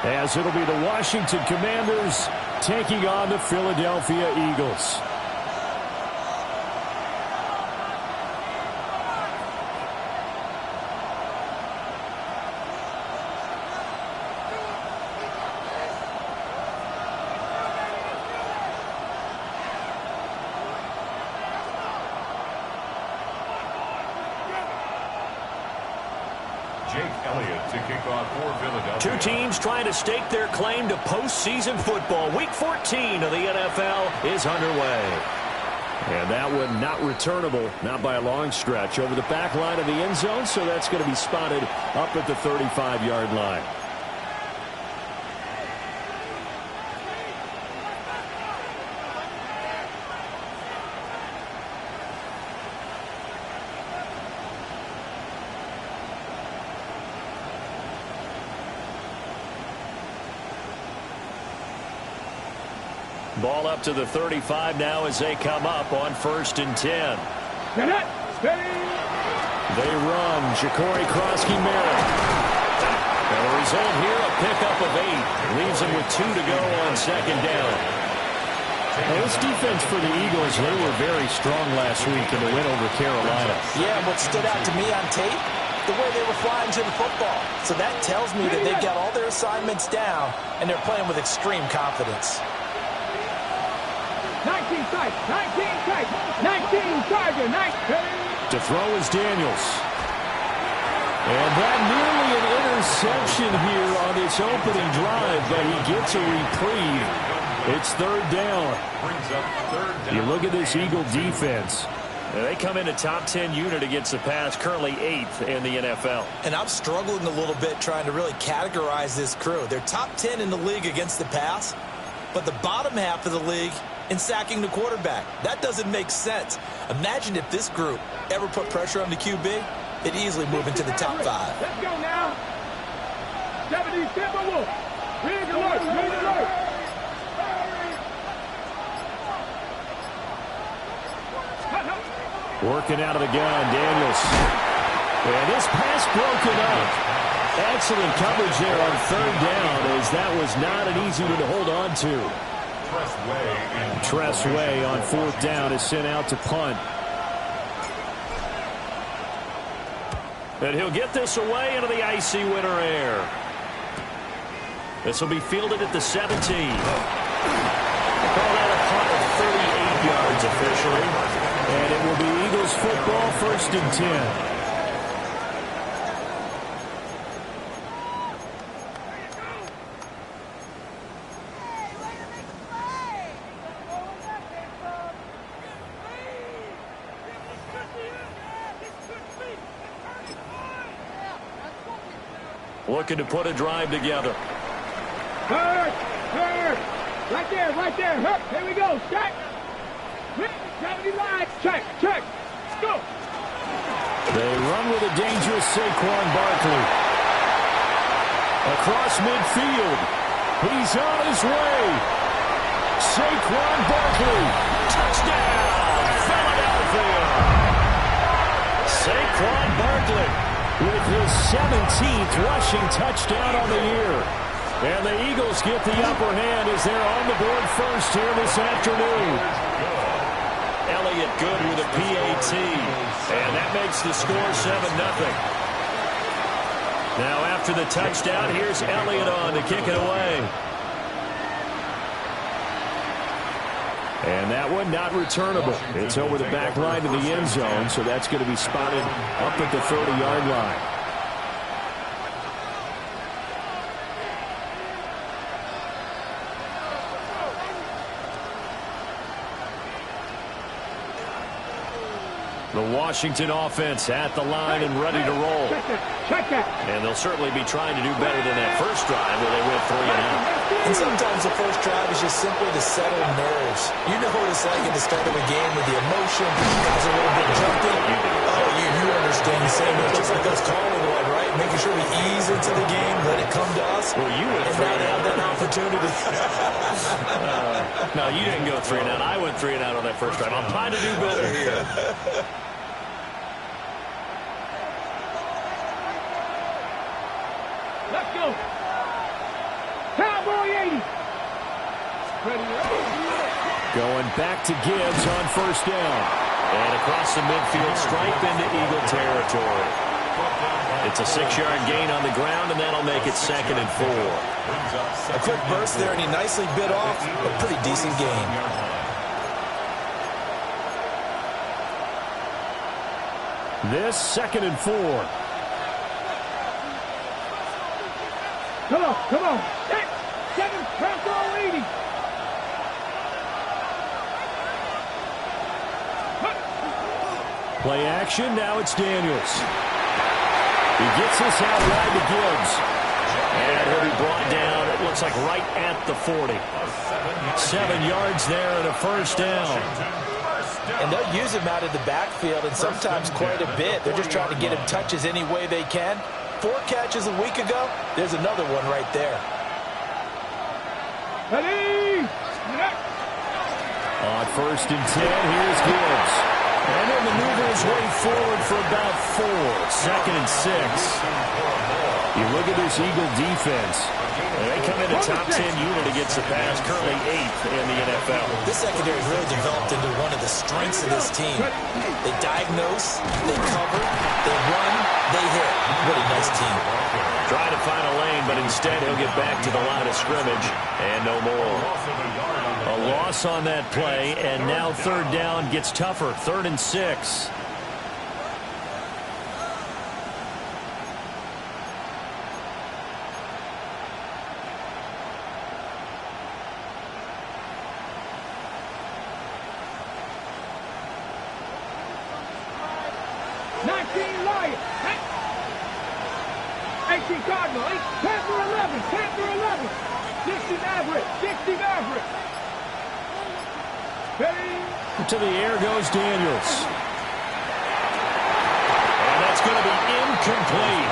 as it'll be the Washington Commanders taking on the Philadelphia Eagles. Two teams trying to stake their claim to postseason football. Week 14 of the NFL is underway. And that one not returnable, not by a long stretch, over the back line of the end zone, so that's going to be spotted up at the 35-yard line. Ball up to the 35 now as they come up on 1st and 10. They run. Ja'Cory Krosky-Merritt. And the result here, a pickup of 8. Leaves them with 2 to go on 2nd down. Now, this defense for the Eagles, they were very strong last week in the win over Carolina. Yeah, what stood out to me on tape, the way they were flying to the football. So that tells me that they've got all their assignments down, and they're playing with extreme confidence. 19 strike, 19 strike, 19 charger, 19. To throw is Daniels. And that nearly an interception here on this opening drive, but he gets a reprieve. It's 3rd down. You look at this Eagle defense. They come in a top 10 unit against the pass, currently 8th in the NFL. And I'm struggling a little bit trying to really categorize this crew. They're top 10 in the league against the pass, but the bottom half of the league in sacking the quarterback. That doesn't make sense. Imagine if this group ever put pressure on the QB, it'd easily move into the top 5. Let's go now. 70, Wolf. Read the word, read the word. Working out of the gun, Daniels. And this pass broken up. Excellent coverage there on 3rd down, as that was not an easy one to hold on to. Tressway on 4th down is sent out to punt. And he'll get this away into the icy winter air. This will be fielded at the 17. Call that a punt of 38 yards officially. And it will be Eagles football, 1st and 10. Looking to put a drive together. Hurt. Right there. Hurt. Here we go. Check. 70 line. Check. Let's go. They run with a dangerous Saquon Barkley. Across midfield. He's on his way. Saquon Barkley. Touchdown, Philadelphia. Saquon Barkley with his 17th rushing touchdown on the year. And the Eagles get the upper hand as they're on the board first here this afternoon. Elliott good with a PAT. And that makes the score 7-0. Now after the touchdown, here's Elliott on to kick it away. And that one not returnable. It's over the back line to the end zone, so that's going to be spotted up at the 30-yard line. The Washington offense at the line and ready to roll. And they'll certainly be trying to do better than that first drive where they went 3 and out. And sometimes the first drive is just simply to settle nerves. You know what it's like at the start of a game with the emotion, guys are a little bit jumpy. Oh, you understand the same as just like us calling one, right? Making sure we ease into the game, let it come to us. Well, you went and not have that opportunity. No, you didn't go 3 and out. I went 3 and out on that first drive. I'm trying to do better here. Let's go. Cowboy 80. Going back to Gibbs on first down. And across the midfield stripe into Eagle territory. It's a 6-yard gain on the ground, and that'll make it 2nd and 4. A quick burst there, and he nicely bit off a pretty decent gain. This 2nd and 4. Come on, come on. 7, Cowboy 80. Play action, now it's Daniels. He gets this out wide to Gibbs. And he'll be brought down, it looks like right at the 40. 7 yards there and a first down. And they'll use him out of the backfield, and sometimes quite a bit. They're just trying to get him touches any way they can. 4 catches a week ago, there's another one right there. Ready? On first and 10, here's Gibbs. And he'll maneuver his way forward for about 4. 2nd and 6. You look at this Eagle defense. They come in a top 10 unit against the pass, currently 8th in the NFL. This secondary really developed into one of the strengths of this team. They diagnose, they cover, they run, they hit. What a nice team. Trying to find a lane, but instead he'll get back to the line of scrimmage and no more. A loss on that play, and now 3rd down gets tougher. 3rd and 6. Cardinal, 10 for 11, 10 for 11. 60 Maverick, 60 Maverick. To the air goes Daniels. And that's going to be incomplete.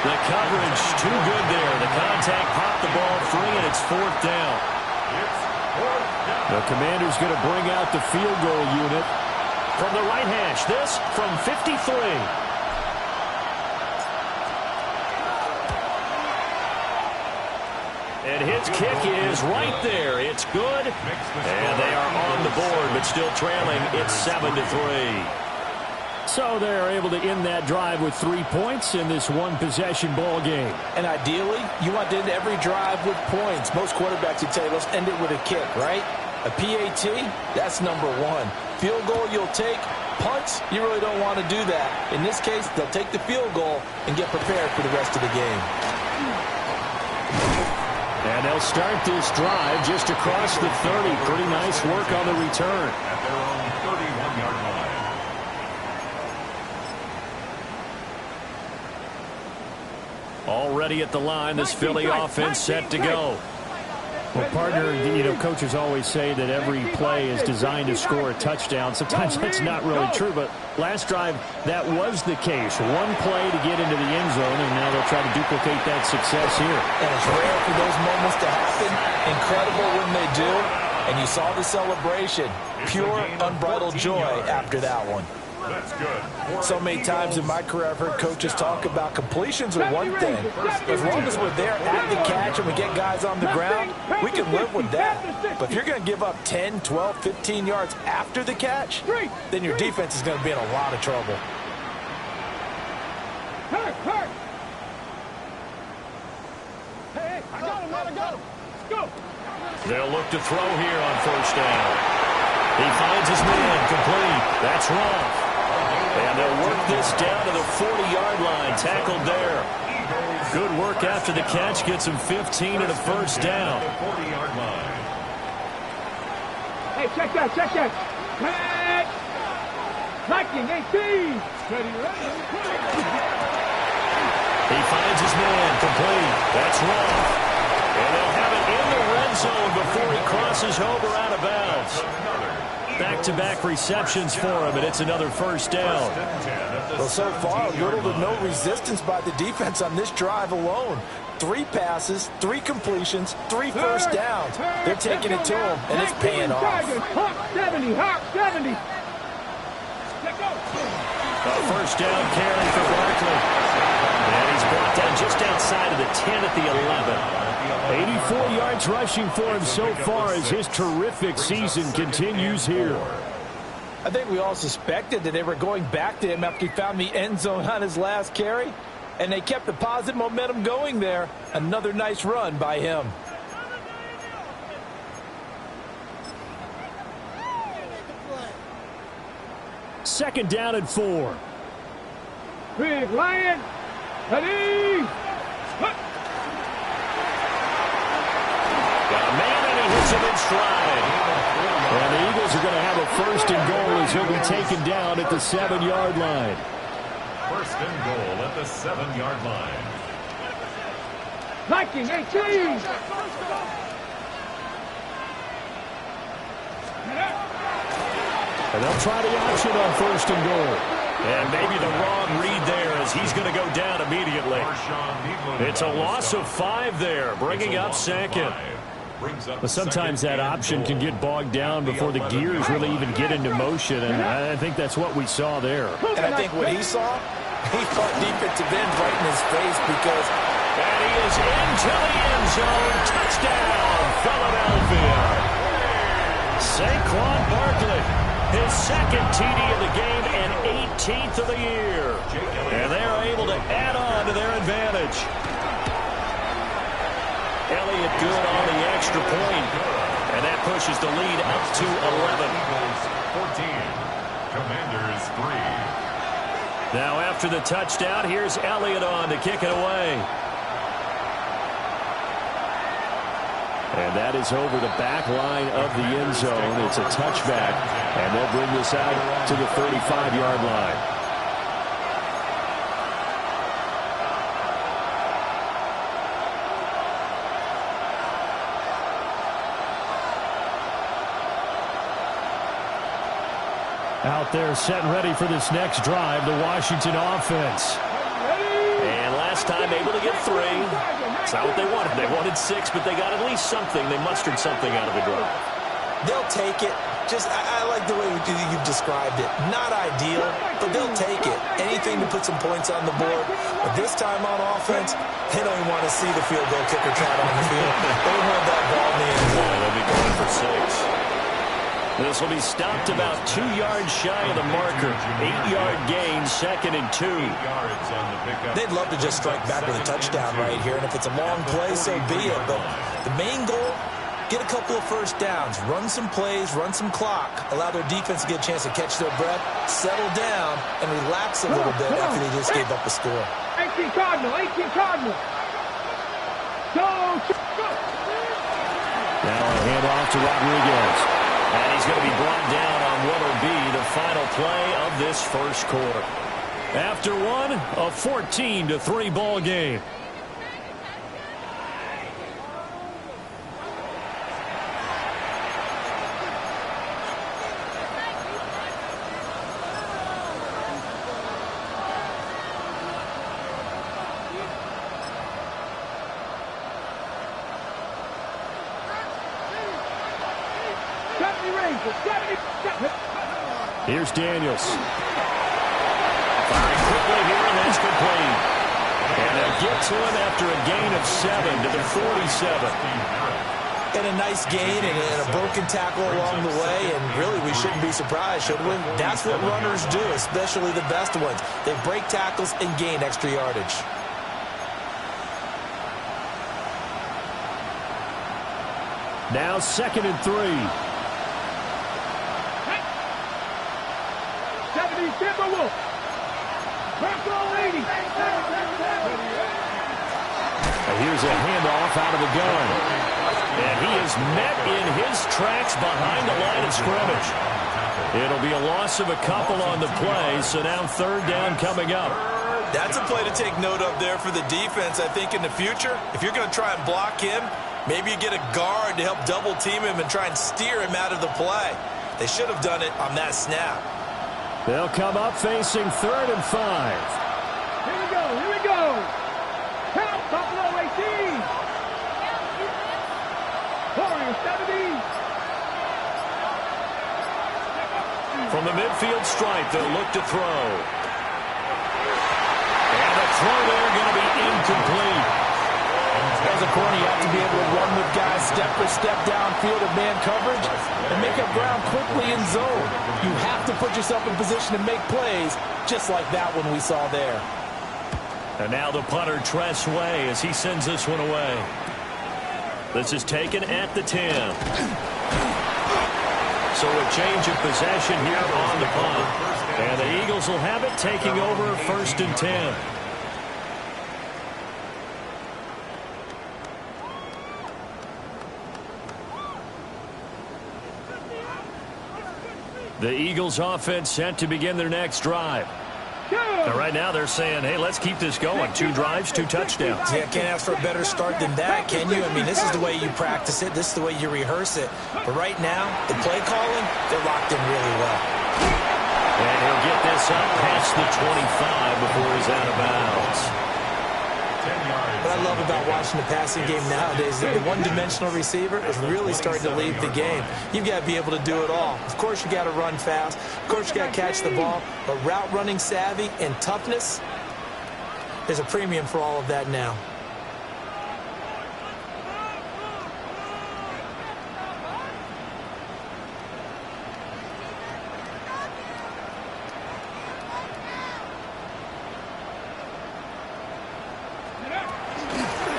The coverage too good there. The contact popped the ball free, and it's 4th down. The Commander's going to bring out the field goal unit. From the right hash, this from 53. And his kick is right there. It's good. And they are on the board, but still trailing. It's 7-3. So they're able to end that drive with 3 points in this one-possession ball game. And ideally, you want to end every drive with points. Most quarterbacks would tell you, let's end it with a kick, right? A PAT, that's number 1. Field goal you'll take. Punts, you really don't want to do that. In this case, they'll take the field goal and get prepared for the rest of the game. And they'll start this drive just across the 30. Pretty nice work on the return. At their own 31-yard line. Already at the line, this Philly offense set to go. Well, partner, coaches always say that every play is designed to score a touchdown. Sometimes that's not really true, but last drive, that was the case. One play to get into the end zone, and now they'll try to duplicate that success here. And it's rare for those moments to happen. Incredible when they do. And you saw the celebration. Pure, unbridled joy after that one. That's good. So many times in my career, I've heard coaches talk about completions are one thing. As long as we're there at the catch and we get guys on the ground, we can live with that. But if you're going to give up 10, 12, 15 yards after the catch, then your defense is going to be in a lot of trouble. Hey, I got him, man, I got him. Let's go. They'll look to throw here on first down. He finds his man complete. That's Roth. And they'll work this down to the 40-yard line. Tackled there. Good work after the catch. Gets him 15 and a first down. Hey, check that, check that. Catch. Viking 18. He finds his man complete. That's Roth. And they'll have it in the red zone before he crosses over out of bounds. Back-to-back receptions for him, and it's another first down. Well, so far, little to no resistance by the defense on this drive alone. 3 passes, 3 completions, 3 first downs. They're taking it to him, and it's paying off. Hawk 70, Hawk 70. A first down carry for Barkley. And he's brought down just outside of the 10 at the 11. 84 yards rushing for him so far as his terrific season continues here. I think we all suspected that they were going back to him after he found the end zone on his last carry, and they kept the positive momentum going there. Another nice run by him. Second down and 4. Big Lion. Ready. Got a man, and he hits him in stride. And the Eagles are going to have a first and goal as he'll be taken down at the 7-yard line. First and goal at the 7-yard line. Viking 18. And they'll try the option on first and goal. And maybe the wrong read there as he's going to go down immediately. It's a loss of 5 there, bringing up second. But sometimes that option can get bogged down before the gears really even get into motion, and I think that's what we saw there. And I think what he saw, he thought defensive end right in his face because... And he is into the end zone. Touchdown, Philadelphia. Saquon Barkley, his second TD of the game and 18th of the year. And they're able to add on to their advantage. Elliott good on the extra point, and that pushes the lead up to 11. 14, Commanders 3. Now after the touchdown, here's Elliott on to kick it away. And that is over the back line of the end zone. It's a touchback, and they'll bring this out to the 35-yard line. Out there set and ready for this next drive, the Washington offense. And last time able to get 3. It's not what they wanted. They wanted 6, but they got at least something. They mustered something out of the drive. They'll take it. Just, I like the way you've described it. Not ideal, but they'll take it. Anything to put some points on the board. But this time on offense, they don't even want to see the field goal kicker trot on the field. They want that ball in the end zone. They'll be going for 6. This will be stopped about 2 yards shy of the marker. 8-yard gain, second and 2. They'd love to just strike back with a touchdown right here, and if it's a long play, so be it. But the main goal, get a couple of first downs, run some plays, run some clock, allow their defense to get a chance to catch their breath, settle down, and relax a little bit after they just gave up a score. 18 Cardinal, 18 Cardinal. Go. Now a handoff to Rodriguez. And he's going to be brought down on what will be the final play of this first quarter. After one, a 14-3 ball game. Here's Daniels. Firing quickly here, and that's complete. And they'll get to him after a gain of 7 to the 47. And a nice gain and a broken tackle along the way, and really we shouldn't be surprised, should we? That's what runners do, especially the best ones. They break tackles and gain extra yardage. Now 2nd and 3. 70 Timberwolf. Purple 80. Here's a handoff out of the gun. And he is met in his tracks behind the line of scrimmage. It'll be a loss of a couple on the play, so now 3rd down coming up. That's a play to take note of there for the defense. I think in the future, if you're going to try and block him, maybe you get a guard to help double team him and try and steer him out of the play. They should have done it on that snap. They'll come up facing 3rd and 5. Here we go, here we go. Count, Buffalo 18. Warriors 70. From the midfield stripe, they'll look to throw. And the throw there a corner, you have to be able to run with guys step for step downfield of man coverage and make up ground quickly in zone. You have to put yourself in position to make plays, just like that one we saw there. And now the punter, Tress Way, as he sends this one away. This is taken at the 10. So a change of possession here on the punt. And the Eagles will have it, taking over 1st and 10. The Eagles offense set to begin their next drive. Now, right now they're saying, hey, let's keep this going. 2 drives, 2 touchdowns. Yeah, can't ask for a better start than that, can you? I mean, this is the way you practice it. This is the way you rehearse it. But right now, the play calling, they're locked in really well. And he'll get this up past the 25 before he's out of bounds. What I love about watching the passing game nowadays is that the one-dimensional receiver is really starting to lead the game. You've got to be able to do it all. Of course, you got to run fast. Of course, you got to catch the ball. But route running savvy and toughness, there's a premium for all of that now.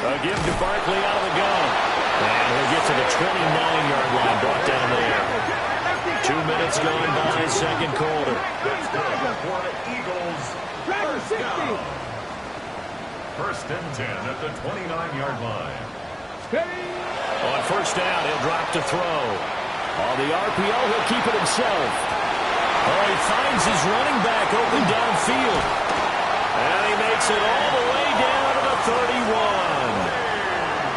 A give to Barkley out of the gun. And he'll get to the 29-yard line, brought down there. 2 minutes gone by, second quarter. For the Eagles, first down. 1st and 10 at the 29-yard line. On 1st down, he'll drop to throw. On the RPO, he'll keep it himself. Oh, he finds his running back open downfield. And he makes it all the way down to the 31.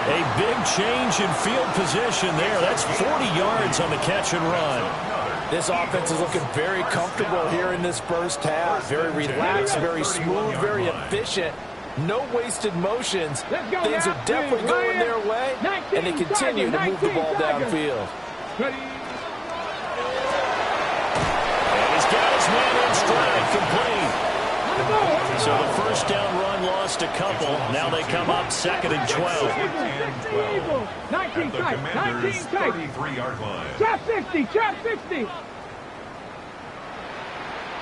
A big change in field position there. That's 40 yards on the catch and run. This offense is looking very comfortable here in this first half. Very relaxed, very smooth, very efficient. No wasted motions. Things are definitely going their way, and they continue to move the ball downfield. And he's got his man in stride, complete. So the 1st down run lost a couple. Now they come up 2nd and 12. At the Commanders' 33-yard line. Trap 60, trap 60.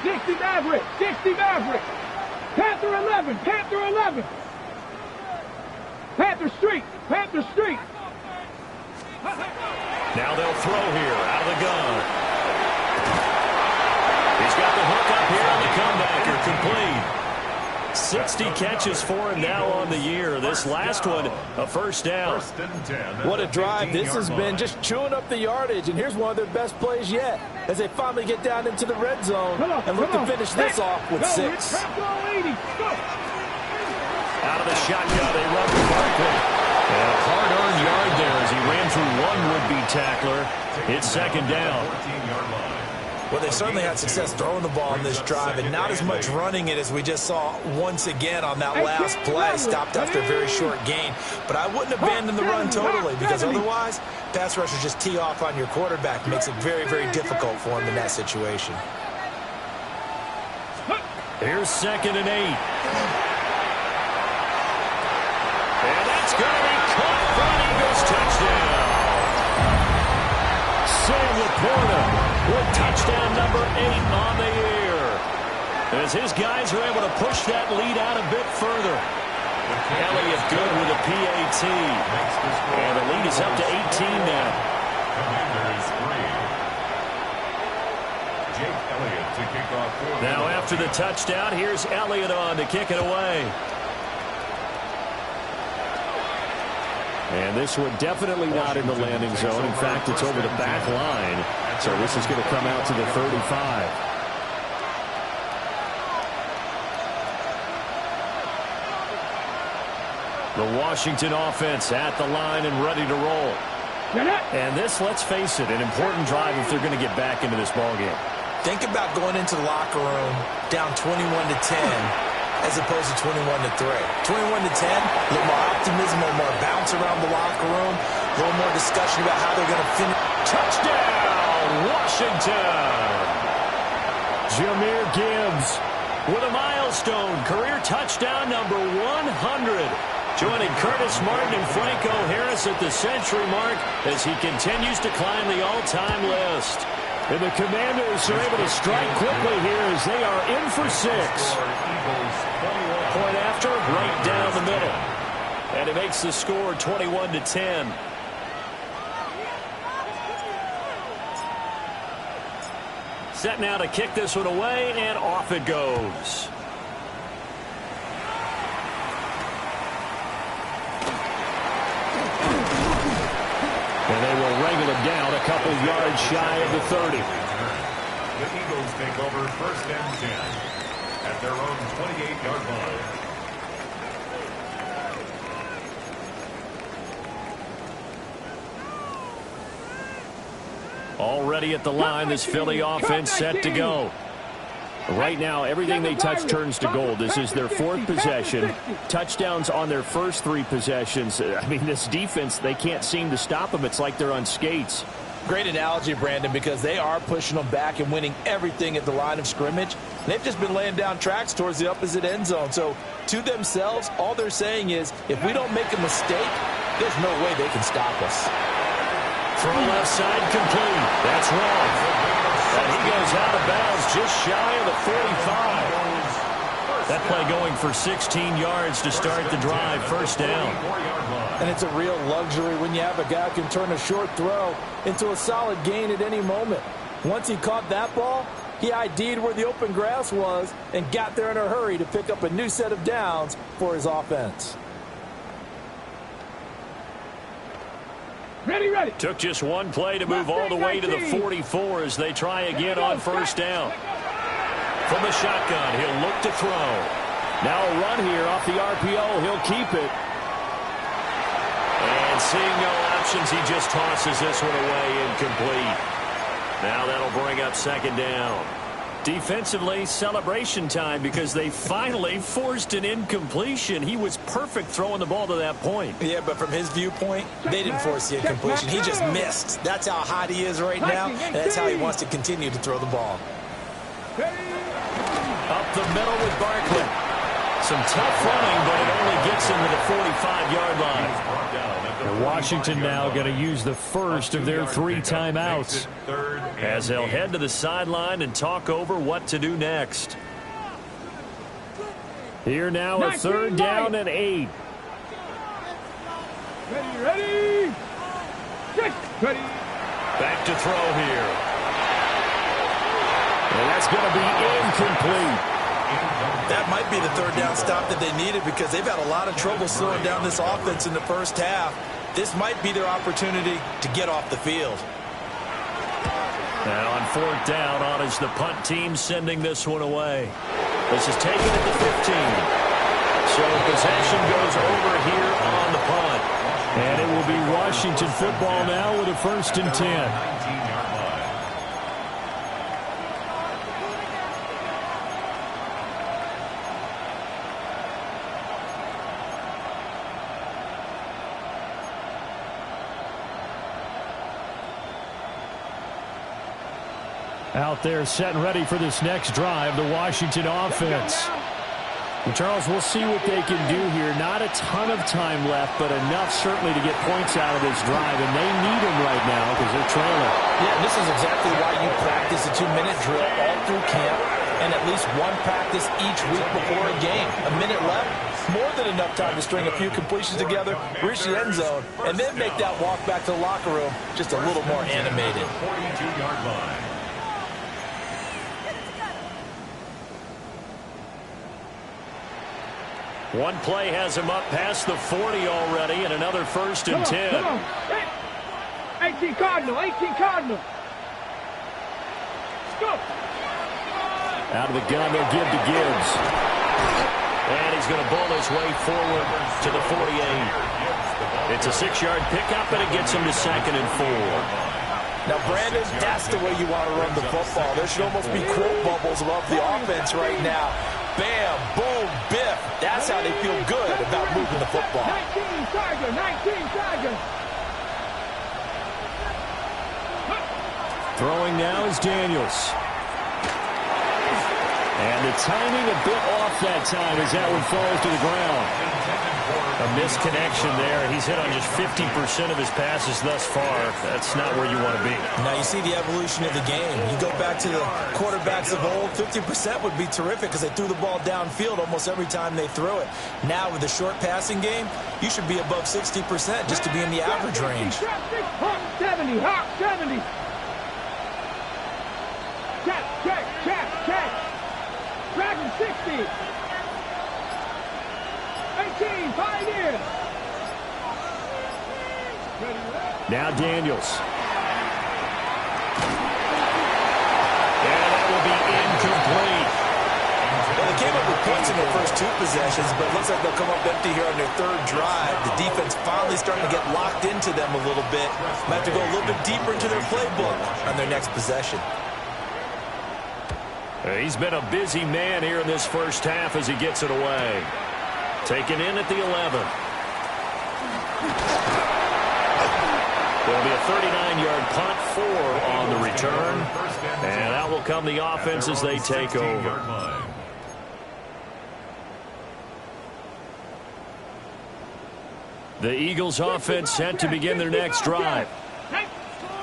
60 Maverick, 60 Maverick. Panther 11, Panther 11. Panther Street, Panther Street. Now they'll throw here out of the gun. He's got the hook up here on the comebacker, complete. 60 catches for him now on the year. This last one, a 1st down. What a drive this has been, just chewing up the yardage. And here's one of their best plays yet as they finally get down into the red zone and look to finish this off with 6. Out of the shotgun, they run with Barkley. And a hard-earned yard there as he ran through one would-be tackler. It's 2nd down. Well, they certainly had success throwing the ball on this drive and not as much running it as we just saw once again on that last play. Stopped after a very short gain. But I wouldn't abandon the run totally because otherwise, pass rushers just tee off on your quarterback. Makes it very, very difficult for him in that situation. Here's 2nd and 8. And that's going to be caught for an Eagles touchdown. Sam Laporta with touchdown number 8 on the year. As his guys are able to push that lead out a bit further. Elliott good with a PAT. And the lead is up to 18 now. Commanders 3. Jake Elliott to kick off for Now after the touchdown, here's Elliott on to kick it away. And this one definitely not in the landing zone. In fact, it's over the back line. So this is going to come out to the 35. The Washington offense at the line and ready to roll. And this, let's face it, an important drive if they're going to get back into this ballgame. Think about going into the locker room down 21-10 as opposed to 21-3. 21-10, a little more optimism, a little more bounce around the locker room, a little more discussion about how they're going to finish. Touchdown, Washington! Jahmyr Gibbs with a milestone career touchdown number 100. Joining Curtis Martin and Franco Harris at the century mark as he continues to climb the all-time list. And the Commanders are able to strike quickly here as they are in for 6. Point after, right down the middle. And it makes the score 21-10. Set now to kick this one away, and off it goes. And they will wrangle it down a couple yards shy of the 30. The Eagles take over 1st and 10 at their own 28-yard line. Already at the line, this Philly offense set to go. Right now, everything they touch turns to gold. This is their 4th possession. Touchdowns on their first 3 possessions. I mean, this defense, they can't seem to stop them. It's like they're on skates. Great analogy, Brandon, because they are pushing them back and winning everything at the line of scrimmage. They've just been laying down tracks towards the opposite end zone. So, to themselves, all they're saying is, if we don't make a mistake, there's no way they can stop us. Throw left side complete. That's wrong. And he goes out of bounds just shy of the 45. That play going for 16 yards to start the drive. 1st down. And it's a real luxury when you have a guy who can turn a short throw into a solid gain at any moment. Once he caught that ball, he ID'd where the open grass was and got there in a hurry to pick up a new set of downs for his offense. Ready, ready. Took just one play to move all the way to the 44 as they try again on 1st down. From the shotgun, he'll look to throw. Now a run here off the RPO. He'll keep it. And seeing no options, he just tosses this one away incomplete. Now that'll bring up 2nd down. Defensively, celebration time because they finally forced an incompletion. He was perfect throwing the ball to that point. Yeah, but from his viewpoint, they didn't force the incompletion. He just missed. That's how hot he is right now, and that's how he wants to continue to throw the ball. Up the middle with Barkley. Some tough running, but it only gets him to the 45-yard line. And Washington now going to use the first of their 3 timeouts, as they'll head to the sideline and talk over what to do next. Here now a 3rd down and 8. Ready, ready. Ready. Back to throw here. And that's going to be incomplete. That might be the 3rd down stop that they needed because they've had a lot of trouble slowing down this offense in the 1st half. This might be their opportunity to get off the field. And on 4th down, on is the punt team sending this one away. This is taken at the 15. So possession goes over here on the punt. And it will be Washington football now with a 1st and 10. Out there set and ready for this next drive, the Washington offense. And Charles, we'll see what they can do here. Not a ton of time left, but enough certainly to get points out of this drive, and they need them right now because they're trailing. Yeah, this is exactly why you practice a 2-minute drill all through camp and at least one practice each week before a game. A minute left, more than enough time to string a few completions together, reach the end zone, and then make that walk back to the locker room just a little more animated. 42-yard line. One play has him up past the 40 already, and another 1st and 10. Come on. 18 Cardinal, 18 Cardinal. Go. Out of the gun, they'll give to Gibbs. And he's going to bowl his way forward to the 48. It's a 6-yard pickup, and it gets him to 2nd and 4. Now, Brandon, that's the way you want to run the football. There should almost be quote bubbles above the offense right now. Bam, boom, biff. That's how they feel good about moving the football. 19 Tiger, 19 Tiger. Throwing now is Daniels. And the timing a bit off that time as that one falls to the ground. A misconnection there. He's hit on just 50% of his passes thus far. That's not where you want to be. Now you see the evolution of the game. You go back to the quarterbacks of old, 50% would be terrific because they threw the ball downfield almost every time they threw it. Now with the short passing game, you should be above 60% just to be in the average range. 70, hop 70. Check. Dragon 60. 18, Pioneer. Now Daniels. And that will be incomplete. Well, they came up with points in their first two possessions, but it looks like they'll come up empty here on their third drive. The defense finally starting to get locked into them a little bit. Might have to go a little bit deeper into their playbook on their next possession. He's been a busy man here in this first half as he gets it away. Taken in at the 11. There'll be a 39-yard punt, 4 on the return. And that will come the offense as they take over. The Eagles offense set to begin their next drive.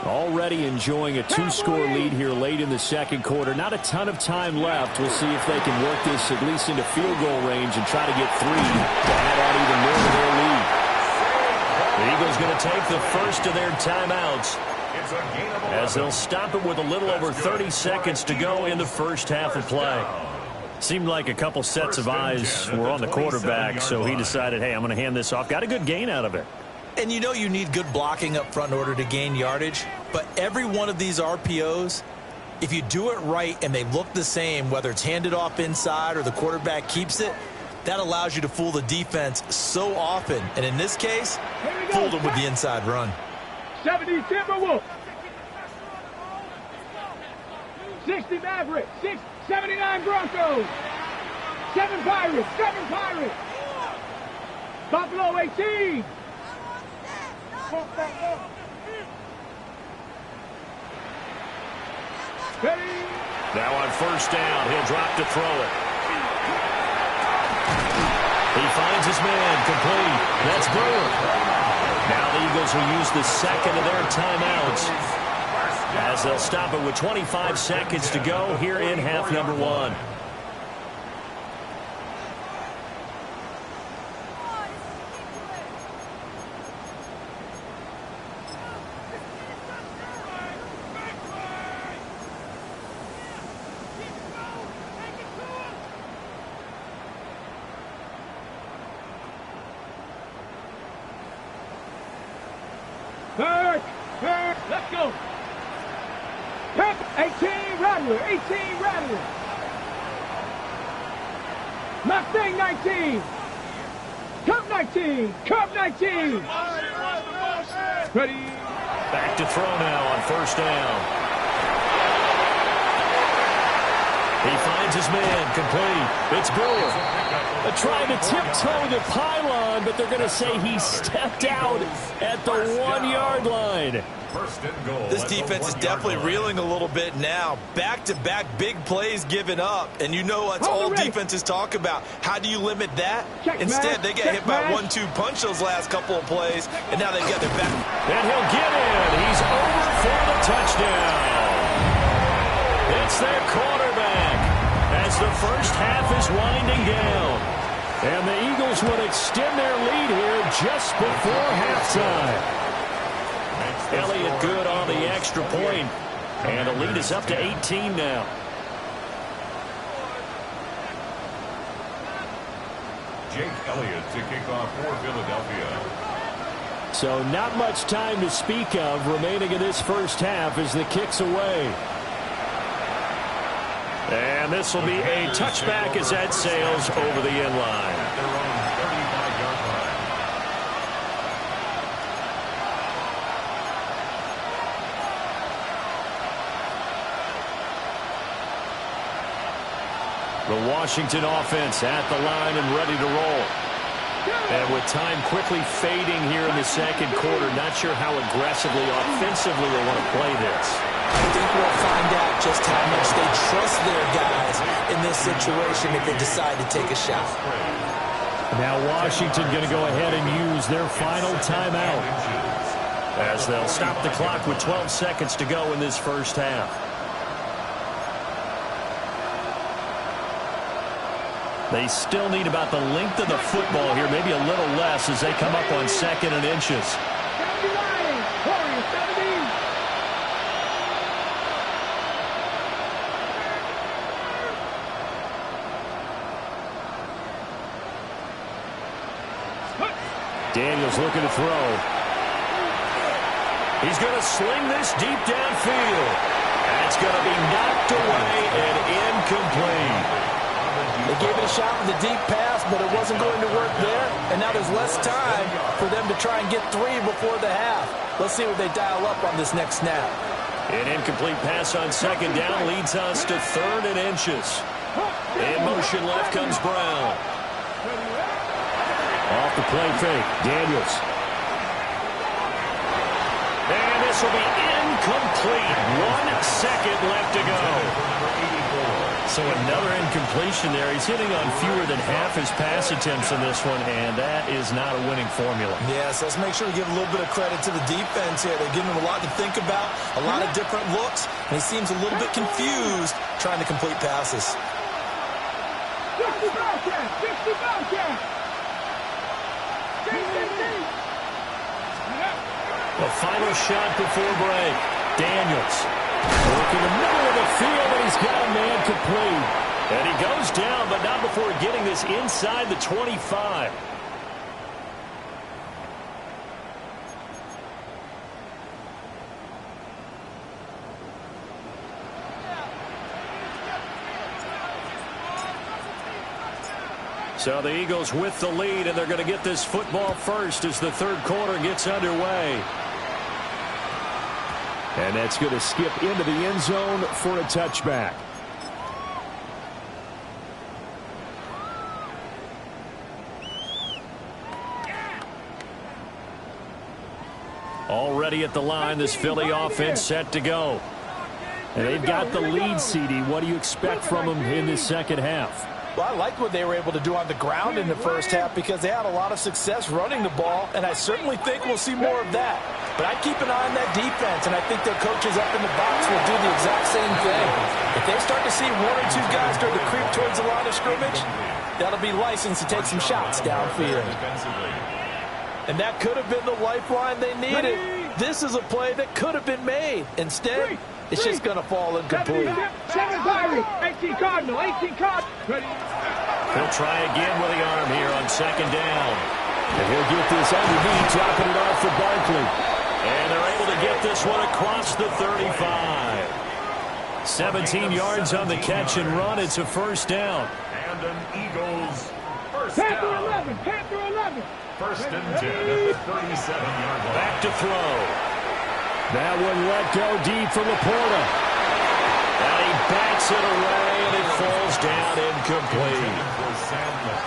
Already enjoying a 2-score lead here late in the second quarter. Not a ton of time left. We'll see if they can work this at least into field goal range and try to get 3 to add on even more to their lead. The Eagles going to take the first of their timeouts as they'll stop it with a little over 30 seconds to go in the first half of play. Seemed like a couple sets of eyes were on the quarterback, so he decided, hey, I'm going to hand this off. Got a good gain out of it. And you know you need good blocking up front in order to gain yardage, but every one of these RPOs, if you do it right and they look the same, whether it's handed off inside or the quarterback keeps it, that allows you to fool the defense so often. And in this case, fooled them with the inside run. 70 Timberwolves. 60 Mavericks. 79 Broncos. 7 Pirates. Buffalo 18. Now on first down, he'll drop to throw it. He finds his man, complete. That's Brewer. Now the Eagles will use the second of their timeouts as they'll stop it with 25 seconds to go here in half number 1. Let's go. Pep, 18 Rattler. Mustang 19. Cup 19. Ready. Back to throw now on first down. He finds his man, complete. It's Brewer. Trying to tiptoe the pylon, but they're going to say he stepped out at the 1-yard line. This defense is definitely reeling a little bit now. Back-to-back big plays given up. And you know what all defenses talk about. How do you limit that? Instead, they get hit by 1-2 punch those last couple of plays, and now they've got their back. And he'll get in. He's over for the touchdown. It's their quarterback as the first half is winding down. And the Eagles would extend their lead here just before halftime. Elliott good on the extra point. And the lead is up to 18 now. Jake Elliott to kick off for Philadelphia. So not much time to speak of remaining in this first half as the kick's away. And this will be a touchback as that sails over the end line. Their own 35-yard line. The Washington offense at the line and ready to roll. And with time quickly fading here in the second quarter, not sure how aggressively, offensively they want to play this. I think we'll find out just how much they trust their guys in this situation if they decide to take a shot. Now Washington going to go ahead and use their final timeout, as they'll stop the clock with 12 seconds to go in this first half. They still need about the length of the football here, maybe a little less as they come up on 2nd and inches. Daniels looking to throw. He's going to sling this deep downfield. That's going to be knocked away and incomplete. They gave it a shot with the deep pass, but it wasn't going to work there. And now there's less time for them to try and get 3 before the half. Let's see what they dial up on this next snap. An incomplete pass on 2nd down leads us to 3rd and inches. In motion left comes Brown. Off the play fake, Daniels. And this will be incomplete. 1 second left to go. So another incompletion there. He's hitting on fewer than half his pass attempts in this one, and that is not a winning formula. Yes, let's make sure to give a little bit of credit to the defense here. They're giving him a lot to think about, a lot of different looks, and he seems a little bit confused trying to complete passes. 60 Bobcat! 60 Bobcat! The final shot before break. Daniels. Working the middle of the field, and he's got a man complete. And he goes down, but not before getting this inside the 25. So the Eagles with the lead, and they're going to get this football first as the 3rd quarter gets underway. And that's going to skip into the end zone for a touchback. Already at the line, this Philly offense set to go. And they've got the lead, CD. What do you expect from them in this second half? Well, I liked what they were able to do on the ground in the first half because they had a lot of success running the ball, and I certainly think we'll see more of that. But I keep an eye on that defense, and I think their coaches up in the box will do the exact same thing. If they start to see 1 or 2 guys start to creep towards the line of scrimmage, that'll be licensed to take some shots downfield. And that could have been the lifeline they needed. This is a play that could have been made. Instead, it's just going to fall incomplete. 18 Cardinal, 18 Cardinal. He'll try again with the arm here on 2nd down. And he'll get this underneath, dropping it off for Barkley. And they're able to get this one across the 35. 17 yards on the catch and run. It's a 1st down. And an Eagles first Panther down. 11, Panther 11. 1st and 10 at the 37-yard line. Back to throw. That one let go deep for Laporta. And he backs it away, and it falls down incomplete.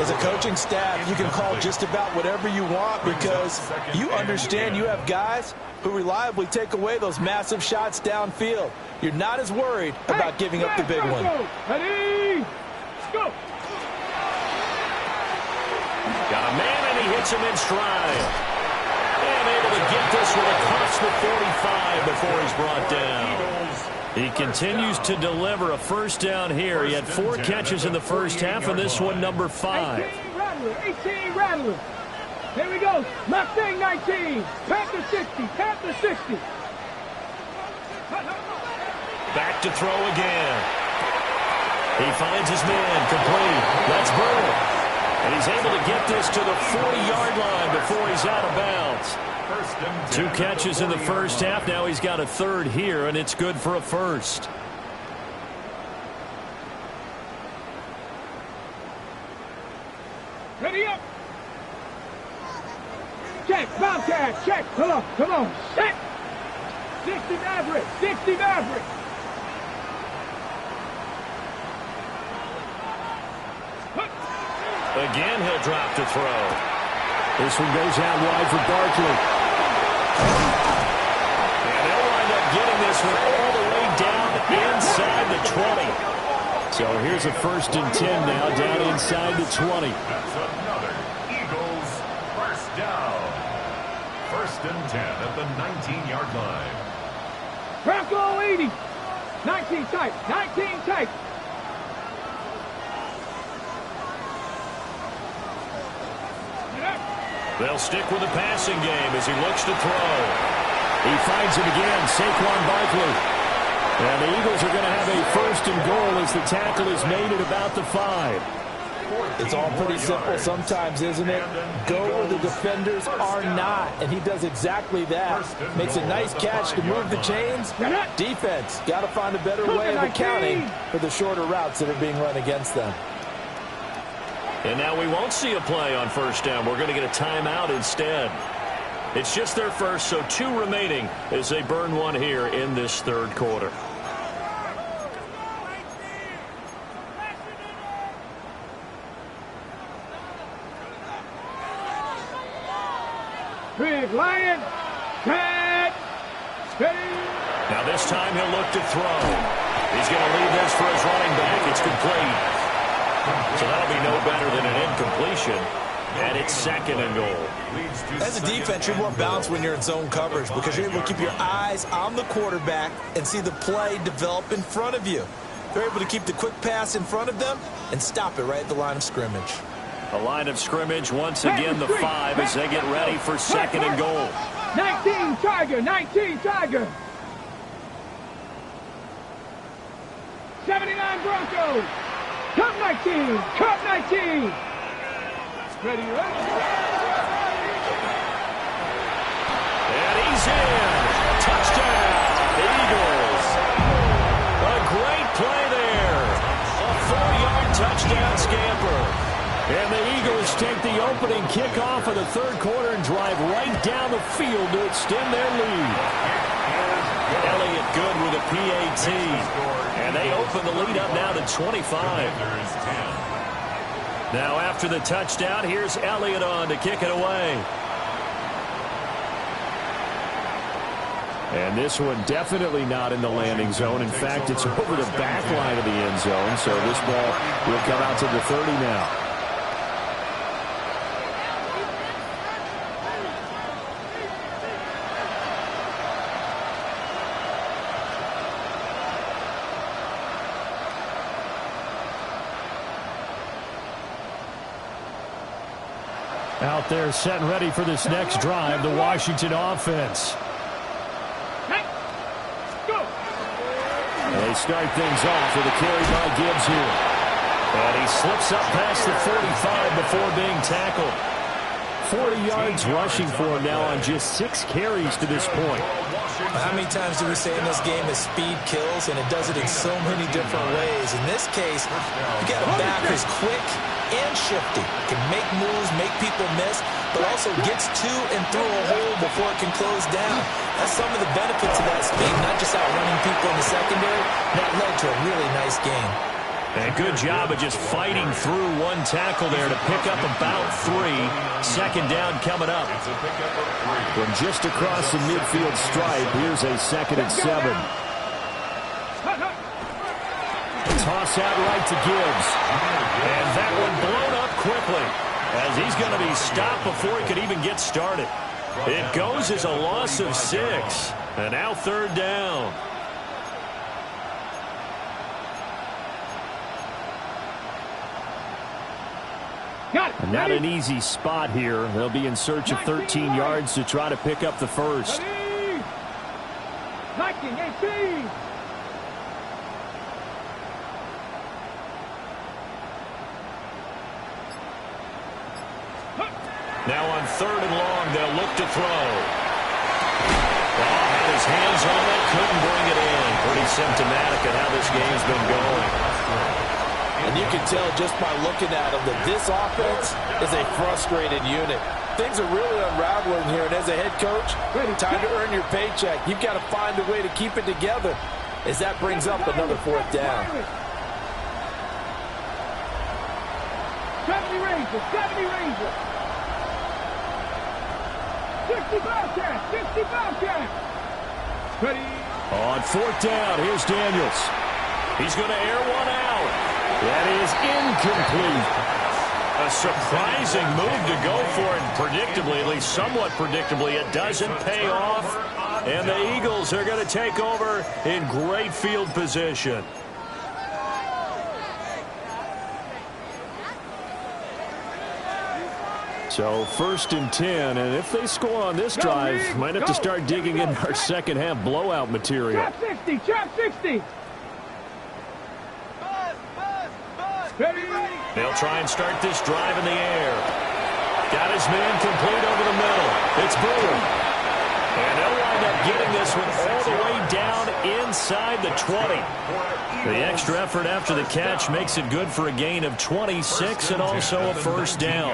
As a coaching staff, you can call just about whatever you want because you understand you have guys who reliably take away those massive shots downfield. You're not as worried about giving up the big one. Ready? Let's go. Got a man, and he hits him in stride. And able to get this one across the 45 before he's brought down. He continues to deliver a 1st down here. He had 4 catches in the first half, and this one number 5. 18 Rattler, 18 Rattler. Here we go. Mustang 19. Panther 60, Panther 60. Back to throw again. He finds his man complete. That's Burner. And he's able to get this to the 40-yard line before he's out of bounds. 2 catches in the first half. Now he's got a 3rd here, and it's good for a 1st. Ready up. Check, Bobcat, check. Come on, come on. Set. 60 Maverick, 60 Maverick. Again, he'll drop to throw. This one goes out wide for Barkley. And they'll wind up getting this one all the way down inside the 20. So here's a 1st and 10 now, down inside the 20. That's another First and 10 at the 19-yard line. Bronco 80. 19 tight. 19 tight. They'll stick with the passing game as he looks to throw. He finds it again, Saquon Barkley. And the Eagles are going to have a first and goal as the tackle is made at about the 5. It's all pretty simple sometimes, isn't it? Go where the defenders are not, and he does exactly that. Makes a nice catch to move the chains. Defense, got to find a better way of accounting for the shorter routes that are being run against them. And now we won't see a play on first down. We're going to get a timeout instead. It's just their first, so 2 remaining as they burn one here in this third quarter. Big Lion. Catch. Steady. Now this time he'll look to throw. He's going to leave this for his running back. It's complete. So that'll be no better than an incompletion. And it's second and goal. As a defense, you're more balanced when you're in zone coverage because you're able to keep your eyes on the quarterback and see the play develop in front of you. They're able to keep the quick pass in front of them and stop it right at the line of scrimmage. A line of scrimmage, once again the 5 as they get ready for second and goal. 19 Tiger. 19 Tiger. 79 Broncos. Cup 19. Cup 19. Ready, ready. And he's in. Touchdown, Eagles. A great play there. A 4-yard touchdown scamper. And the Eagles take the opening kickoff of the third quarter and drive right down the field to extend their lead. Elliott good with a PAT. And they open the lead up now to 25. Now after the touchdown, here's Elliott on to kick it away. And this one definitely not in the landing zone. In fact, it's over the back line of the end zone. So this ball will come out to the 30 now. Out there set and ready for this next drive, the Washington offense. And they start things off with a carry by Gibbs here. And he slips up past the 45 before being tackled. 40 yards rushing for him now on just 6 carries to this point. How many times do we say in this game that speed kills, and it does it in so many different ways? In this case, you got a back who's quick and shifty, can make moves, make people miss, but also gets to and through a hole before it can close down. That's some of the benefits of that speed, not just outrunning people in the secondary. That led to a really nice game. And a good job of just fighting through one tackle there to pick up about 3. Second down coming up. From just across the midfield stripe, here's a 2nd and 7. Toss out right to Gibbs. And that one blown up quickly as he's going to be stopped before he could even get started. It goes as a loss of 6. And now 3rd down. And not an easy spot here. They'll be in search of 13 yards to try to pick up the first. 19, 18. Now on 3rd and long, they'll look to throw. Had his hands on it, couldn't bring it in. Pretty symptomatic of how this game's been going. And you can tell just by looking at them that this offense is a frustrated unit. Things are really unraveling here, and as a head coach, time to earn your paycheck. You've got to find a way to keep it together as that brings up another 4th down. 70 Rangers, 70 Rangers. 65 catch, 65 catch. Ready. On 4th down, here's Daniels. He's going to air one out. That is incomplete. A surprising move to go for it, and predictably, at least somewhat predictably, it doesn't pay off. And the Eagles are going to take over in great field position. So 1st and 10, and if they score on this drive, might have to start digging in our second half blowout material. Trap 60, trap 60. They'll try and start this drive in the air. Got his man complete over the middle. It's Brewer. And they'll wind up getting this one all the way down inside the 20. The extra effort after the catch makes it good for a gain of 26 and also a first down.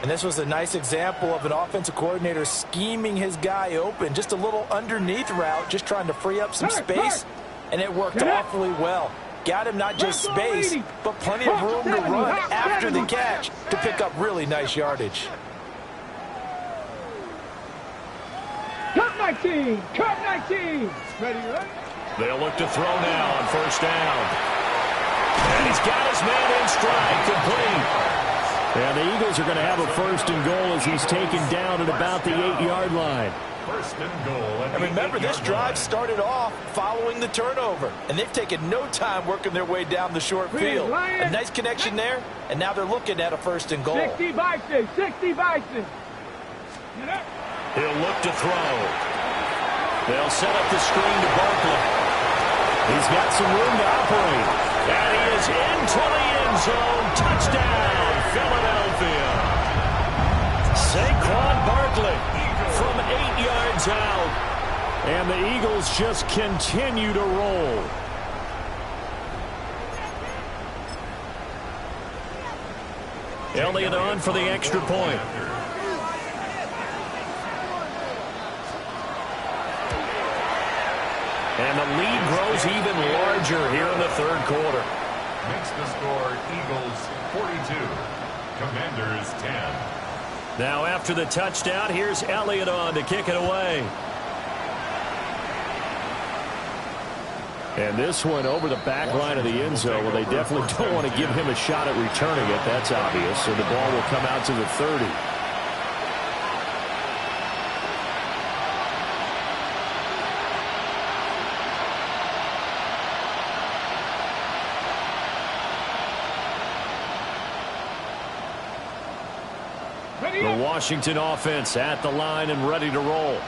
And this was a nice example of an offensive coordinator scheming his guy open. Just a little underneath route, just trying to free up some space. And it worked awfully well. Got him not just space, but plenty of room to run after the catch to pick up really nice yardage. Cut 19, cut 19. Ready, right? They'll look to throw now on first down. And he's got his man in stride, complete. And the Eagles are going to have a 1st and goal as he's taken down at about the 8-yard line. 1st and goal. And remember, this drive started off following the turnover, and they've taken no time working their way down the short field. A nice connection there, and now they're looking at a 1st and goal. 60 Bison, 60 Bison. He'll look to throw. They'll set up the screen to Barkley. He's got some room to operate. And he is into the end zone. Touchdown, Philadelphia. Saquon Barkley from 8 yards out. And the Eagles just continue to roll. Elliott on for the extra point. And the lead grows even larger here in the 3rd quarter. Makes the score Eagles 42, Commanders 10. Now after the touchdown, here's Elliott on to kick it away. And this one over the back line of the end zone. Well, they definitely don't want to give him a shot at returning it. That's obvious. So the ball will come out to the 30. The Washington offense at the line and ready to roll.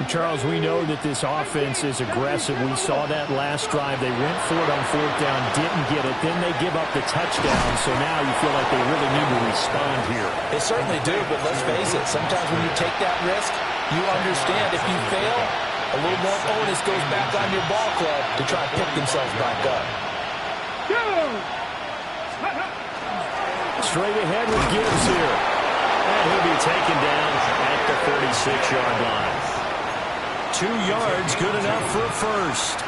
Charles, we know that this offense is aggressive. We saw that last drive. They went for it on 4th down, didn't get it. Then they give up the touchdown. So now you feel like they really need to respond here. They certainly do, but let's face it. Sometimes when you take that risk, you understand if you fail, a little more onus goes back on your ball club to try to pick themselves back up. Straight ahead with Gibbs here. And he'll be taken down at the 46-yard line. 2 yards, good enough for a first.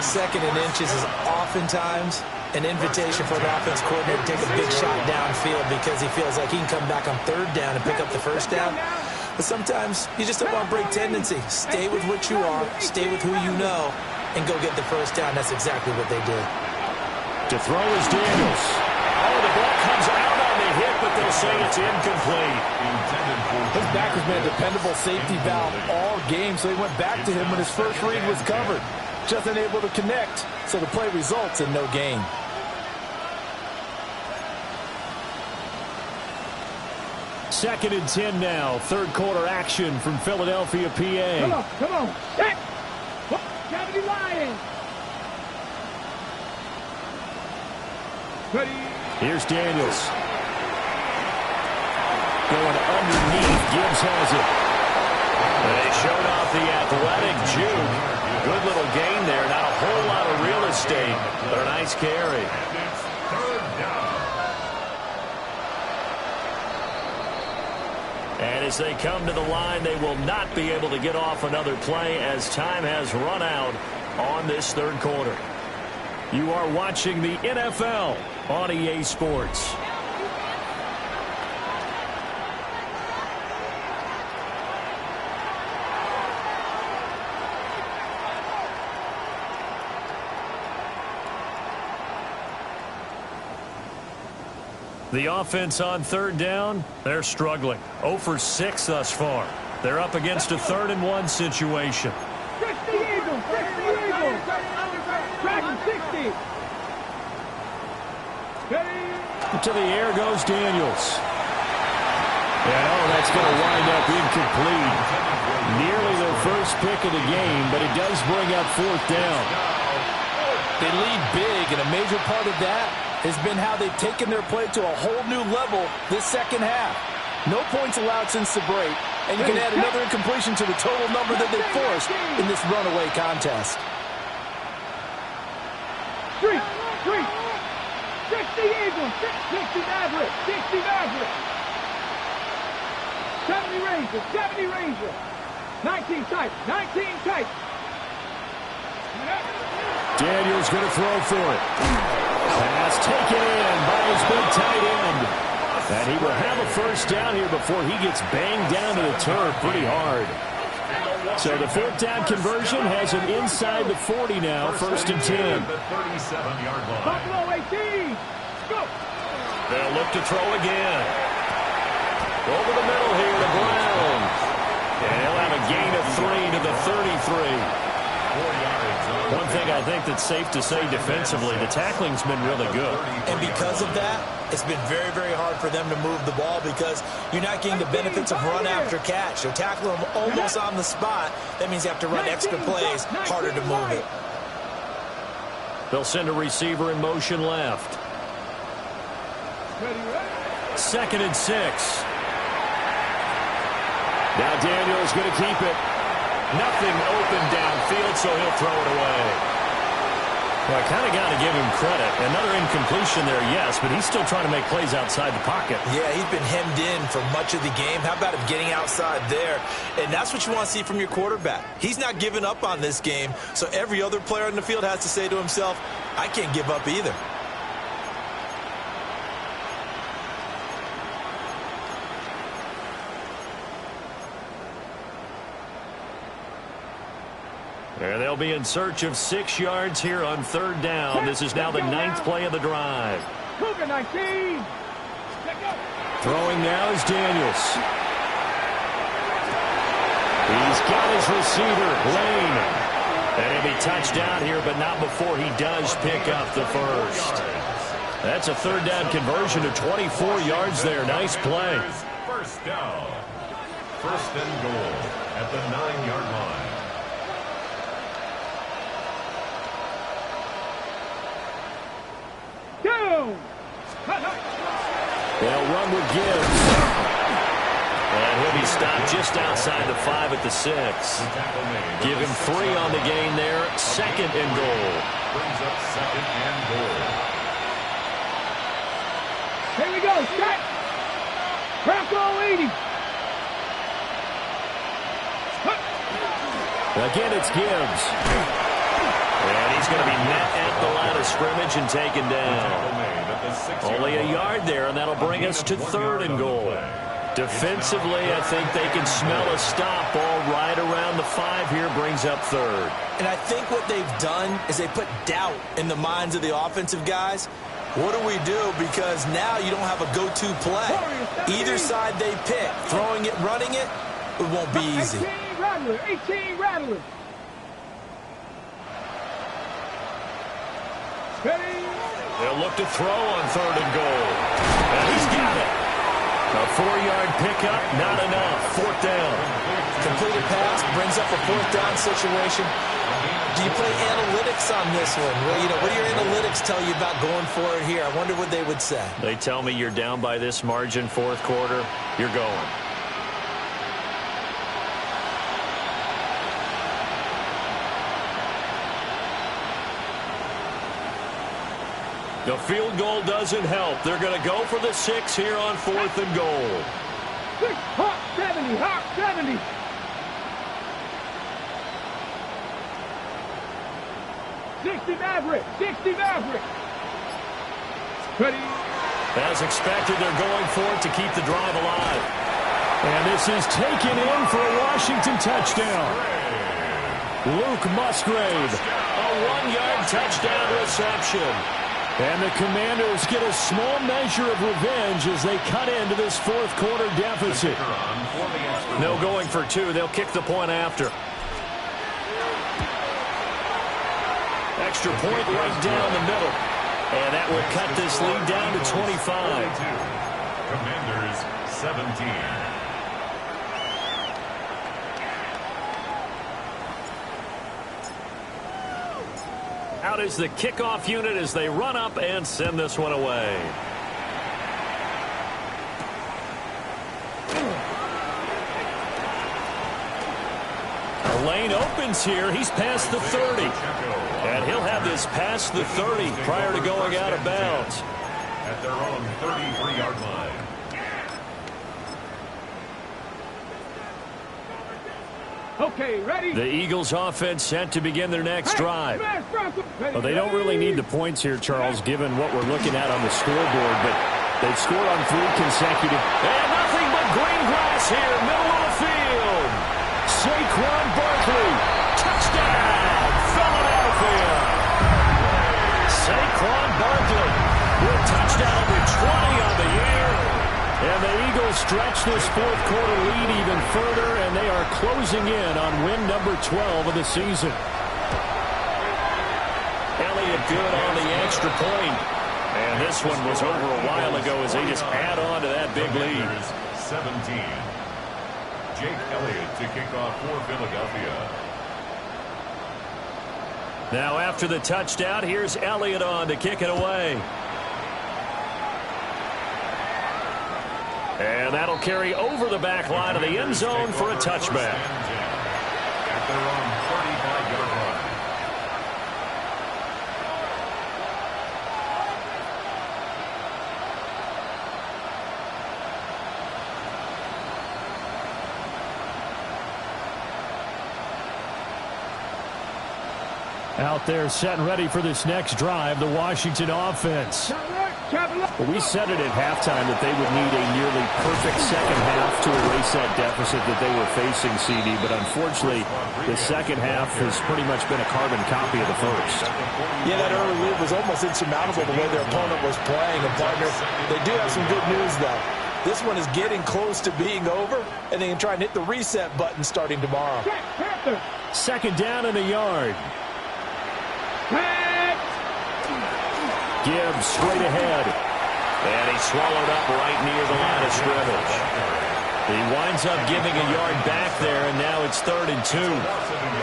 2nd and inches is oftentimes an invitation for an offense coordinator to take a big shot downfield because he feels like he can come back on 3rd down and pick up the first down. But sometimes you just don't want to break tendency. Stay with what you are, stay with who you know, and go get the first down. That's exactly what they did. To throw is Daniels. Oh, the ball comes out on the hit, but they'll say it's incomplete. His back has been a dependable safety valve all game, so he went back to him when his first read was covered. Just unable to connect, so the play results in no gain. Second and 10 now. 3rd quarter action from Philadelphia, PA. Come on, come on. Set. Gravity Lions. Ready. Here's Daniels. Going underneath. Gibbs has it. They showed off the athletic juke. Good little gain there. Not a whole lot of real estate, but a nice carry. And it's 3rd down. And as they come to the line, they will not be able to get off another play as time has run out on this 3rd quarter. You are watching the NFL on EA Sports. The offense on third down, they're struggling. 0 for 6 thus far. They're up against a 3rd and 1 situation. 60 Eagles, 60 Eagles. Track 60. To the air goes Daniels. And that's going to wind up incomplete. Nearly their first pick of the game, but it does bring up 4th down. They lead big, and a major part of that has been how they've taken their play to a whole new level this second half. No points allowed since the break, and you can add another incompletion to the total number that they forced in this runaway contest. 3, 60 Eagles, 60 Maverick, 60 Maverick. 70 Ranger, 70 Ranger. 19 tight, 19 tight. Daniels going to throw for it. Pass taken in by his big tight end. And he will have a first down here before he gets banged down to the turf pretty hard. So the 4th down conversion has him inside the 40 now, 1st and 10. Buffalo 18. Go. They'll look to throw again. Over the middle here to Brown. And he'll have a gain of 3 to the 33. One thing I think that's safe to say defensively, the tackling's been really good. And because of that, it's been very, very hard for them to move the ball because you're not getting the benefits of run after catch. They're tackling them almost on the spot. That means you have to run extra plays, harder to move it. They'll send a receiver in motion left. 2nd and 6. Now Daniels going to keep it. Nothing open downfield, so he'll throw it away. Well, I kind of got to give him credit. Another incompletion there, yes, but he's still trying to make plays outside the pocket. Yeah, he's been hemmed in for much of the game. How about him getting outside there? And that's what you want to see from your quarterback. He's not giving up on this game, so every other player on the field has to say to himself, I can't give up either. And they'll be in search of 6 yards here on 3rd down. This is now the 9th play of the drive. Cougar 19. Throwing now is Daniels. He's got his receiver, Lane. And he'll be touched down here, but not before he does pick up the first. That's a 3rd down conversion to 24 yards there. Nice play. First down. 1st and goal at the 9-yard line. They'll run with Gibbs. And he'll be stopped just outside the 5 at the 6. Give him 3 on the gain there. 2nd and goal. Brings up 2nd and goal. Here we go, set. Bronco 80. Again, it's Gibbs. And he's going to be met at the line of scrimmage and taken down. Only a yard there, and that'll bring us to 3rd and goal. Defensively, I think they can smell a stop. Ball right around the 5 here brings up 3rd. And I think what they've done is they put doubt in the minds of the offensive guys. What do we do? Because now you don't have a go-to play. Either side they pick, throwing it, running it, it won't be easy. 18 Rattler, 18 Rattler. They'll look to throw on 3rd and goal. And he's got it. A 4-yard pickup, not enough. 4th down. Completed pass brings up a 4th down situation. Do you play analytics on this one? Well, what do your analytics tell you about going for it here? I wonder what they would say. They tell me you're down by this margin 4th quarter, you're going. The field goal doesn't help. They're going to go for the 6 here on 4th and goal. 6, Hawk 70, Hawk 70. Maverick, 60 Maverick. Ready. As expected, they're going for it to keep the drive alive. And this is taken in for a Washington touchdown. Luke Musgrave. A 1-yard touchdown reception. And the Commanders get a small measure of revenge as they cut into this fourth quarter deficit. No going for two. They'll kick the point after. Extra point right down the middle. And that will cut this lead down to 25. Commanders 17. Out is the kickoff unit as they run up and send this one away. The lane opens here. He's past the 30. And he'll have this past the 30 prior to going out of bounds. At their own 33-yard line. Okay, ready? The Eagles offense set to begin their next drive. Well, they don't really need the points here, Charles, given what we're looking at on the scoreboard, but they've scored on 3 consecutive. And nothing but green grass here, middle of the field. Saquon Barkley, Touchdown, Philadelphia. Saquon Barkley with touchdown number 20 on the year. And the Eagles stretch this fourth quarter lead even further, and they are closing in on win number 12 of the season. Elliott good on the extra point. And this one was over a while ago as they just add on to that big lead. 17. Jake Elliott to kick off for Philadelphia. Now after the touchdown, here's Elliott on to kick it away. And that'll carry over the back line of the end zone for a touchback. At their own 35-yard line. Out there set and ready for this next drive, the Washington offense. Well, we said it at halftime that they would need a nearly perfect second half to erase that deficit that they were facing, CD, but unfortunately, the second half has pretty much been a carbon copy of the first. Yeah, that early lead was almost insurmountable the way their opponent was playing. And, partner, they do have some good news, though. This one is getting close to being over, and they can try and hit the reset button starting tomorrow. Second down in the yard. Gibbs straight ahead. And he's swallowed up right near the line of scrimmage. He winds up giving a yard back there, and now it's 3rd and 2.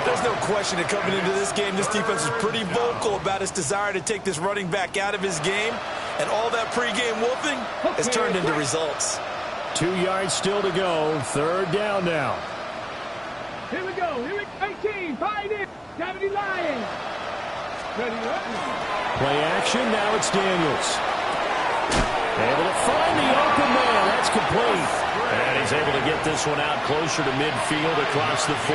There's no question that coming into this game, this defense is pretty vocal about its desire to take this running back out of his game, and all that pregame wolfing has turned into results. 2 yards still to go. 3rd down now. Here we go. Here we go. 18. Find it. Cavity Lions. Ready up. Play action. Now it's Daniels. Able to find the open man. That's complete. And he's able to get this one out closer to midfield across the 45.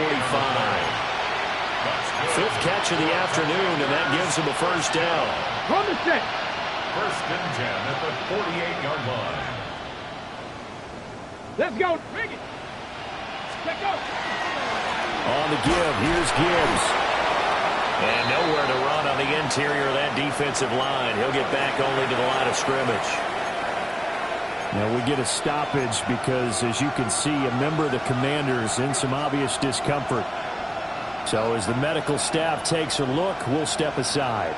5th catch of the afternoon, and that gives him a first down. On the set. 1st and 10 at the 48-yard line. Let's go. Bring it. Let's go. On the give. Here's Gibbs. And nowhere to run on the interior of that defensive line. He'll get back only to the line of scrimmage. Now we get a stoppage because, as you can see, a member of the Commanders in some obvious discomfort. So as the medical staff takes a look, we'll step aside.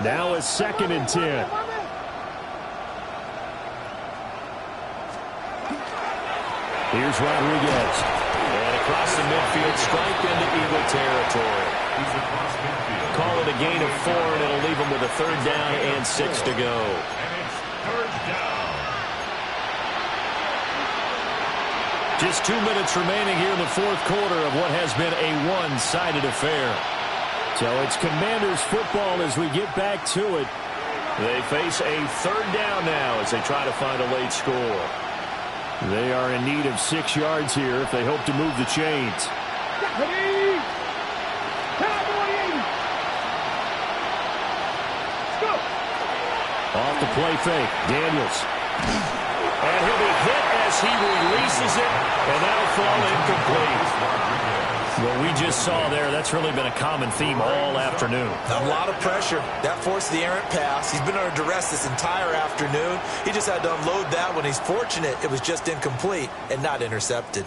Now it's 2nd and 10. Here's Rodriguez. And across the midfield, stripe into Eagle territory. He's across midfield. Call it a gain of 4, and it'll leave him with a 3rd down and 6 to go. And it's 3rd down. Just 2 minutes remaining here in the fourth quarter of what has been a one-sided affair. So it's Commanders football as we get back to it. They face a 3rd down now as they try to find a late score. They are in need of 6 yards here if they hope to move the chains. Off the play fake. Daniels And he'll be hit as he releases it, and that'll fall incomplete. What we just saw there, that's really been a common theme all afternoon. A lot of pressure. That forced the errant pass. He's been under duress this entire afternoon. He just had to unload that one. He's fortunate it was just incomplete and not intercepted.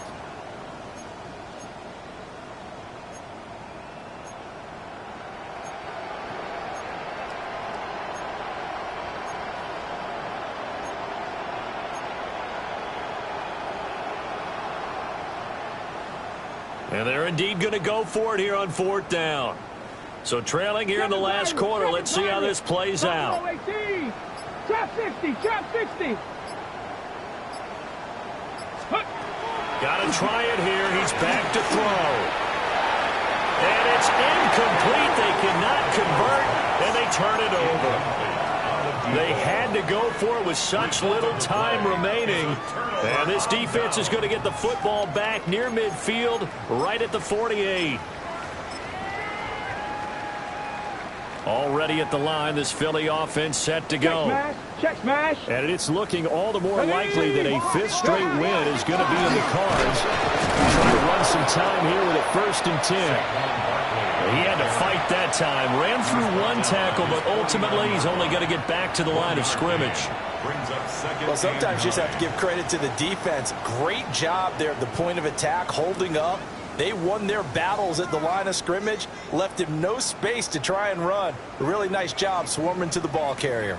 And they're indeed going to go for it here on 4th down. So trailing here in the last quarter. Let's see how this plays out. Trap 60, trap 60. Got to try it here. He's back to throw. And it's incomplete. They cannot convert, and they turn it over. They had to go for it with such little time remaining. And this defense is going to get the football back near midfield, right at the 48. Already at the line, this Philly offense set to go. Check smash. And it's looking all the more likely that a 5th straight win is going to be in the cards. Trying to run some time here with a 1st and 10. He had to fight that time. Ran through one tackle, but ultimately he's only going to get back to the line of scrimmage. Well, sometimes you just have to give credit to the defense. Great job there at the point of attack, holding up. They won their battles at the line of scrimmage, left him no space to try and run. A really nice job swarming to the ball carrier.